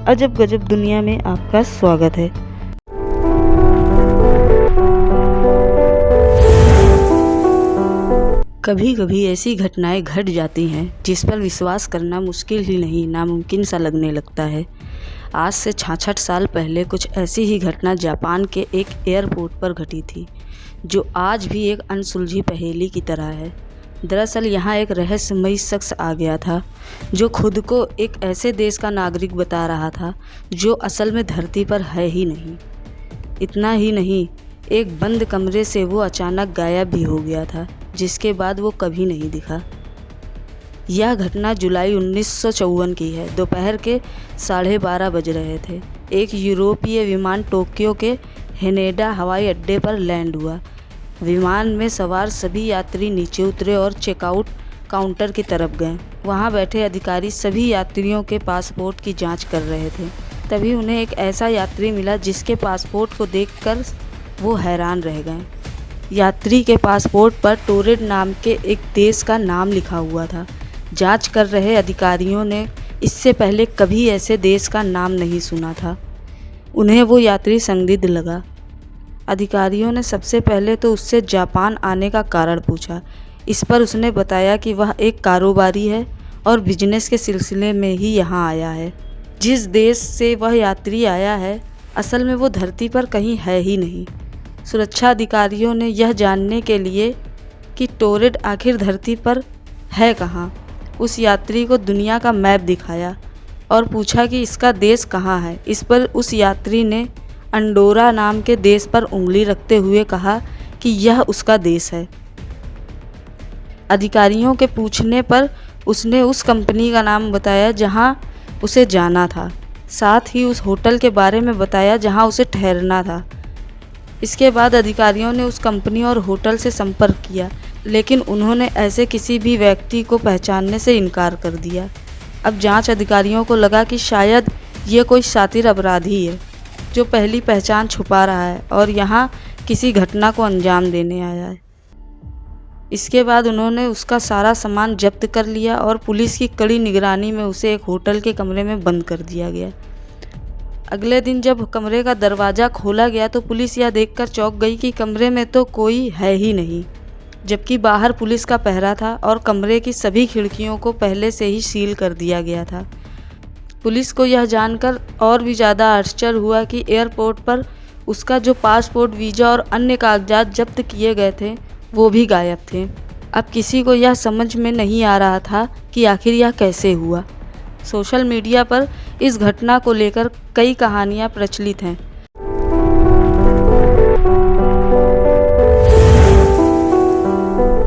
अजब गजब दुनिया में आपका स्वागत है। कभी कभी ऐसी घटनाएं घट जाती हैं जिस पर विश्वास करना मुश्किल ही नहीं नामुमकिन सा लगने लगता है। आज से 66 साल पहले कुछ ऐसी ही घटना जापान के एक एयरपोर्ट पर घटी थी, जो आज भी एक अनसुलझी पहेली की तरह है। दरअसल यहाँ एक रहस्यमयी शख्स आ गया था, जो खुद को एक ऐसे देश का नागरिक बता रहा था जो असल में धरती पर है ही नहीं। इतना ही नहीं, एक बंद कमरे से वो अचानक गायब भी हो गया था, जिसके बाद वो कभी नहीं दिखा। यह घटना जुलाई 1954 की है। दोपहर के 12:30 बज रहे थे। एक यूरोपीय विमान टोक्यो के हेनेडा हवाई अड्डे पर लैंड हुआ। विमान में सवार सभी यात्री नीचे उतरे और चेकआउट काउंटर की तरफ गए। वहां बैठे अधिकारी सभी यात्रियों के पासपोर्ट की जांच कर रहे थे। तभी उन्हें एक ऐसा यात्री मिला जिसके पासपोर्ट को देखकर वो हैरान रह गए। यात्री के पासपोर्ट पर टोरेड नाम के एक देश का नाम लिखा हुआ था। जांच कर रहे अधिकारियों ने इससे पहले कभी ऐसे देश का नाम नहीं सुना था। उन्हें वो यात्री संदिग्ध लगा। अधिकारियों ने सबसे पहले तो उससे जापान आने का कारण पूछा। इस पर उसने बताया कि वह एक कारोबारी है और बिजनेस के सिलसिले में ही यहाँ आया है। जिस देश से वह यात्री आया है, असल में वो धरती पर कहीं है ही नहीं। सुरक्षा अधिकारियों ने यह जानने के लिए कि टोरेड आखिर धरती पर है कहाँ, उस यात्री को दुनिया का मैप दिखाया और पूछा कि इसका देश कहाँ है। इस पर उस यात्री ने अंडोरा नाम के देश पर उंगली रखते हुए कहा कि यह उसका देश है। अधिकारियों के पूछने पर उसने उस कंपनी का नाम बताया जहां उसे जाना था। साथ ही उस होटल के बारे में बताया जहां उसे ठहरना था। इसके बाद अधिकारियों ने उस कंपनी और होटल से संपर्क किया, लेकिन उन्होंने ऐसे किसी भी व्यक्ति को पहचानने से इनकार कर दिया। अब जांच अधिकारियों को लगा कि शायद ये कोई शातिर अपराधी है जो पहली पहचान छुपा रहा है और यहाँ किसी घटना को अंजाम देने आया है। इसके बाद उन्होंने उसका सारा सामान जब्त कर लिया और पुलिस की कड़ी निगरानी में उसे एक होटल के कमरे में बंद कर दिया गया। अगले दिन जब कमरे का दरवाज़ा खोला गया तो पुलिस यह देखकर चौंक गई कि कमरे में तो कोई है ही नहीं, जबकि बाहर पुलिस का पहरा था और कमरे की सभी खिड़कियों को पहले से ही सील कर दिया गया था। पुलिस को यह जानकर और भी ज़्यादा आश्चर्य हुआ कि एयरपोर्ट पर उसका जो पासपोर्ट, वीज़ा और अन्य कागजात जब्त किए गए थे वो भी गायब थे। अब किसी को यह समझ में नहीं आ रहा था कि आखिर यह कैसे हुआ। सोशल मीडिया पर इस घटना को लेकर कई कहानियाँ प्रचलित हैं।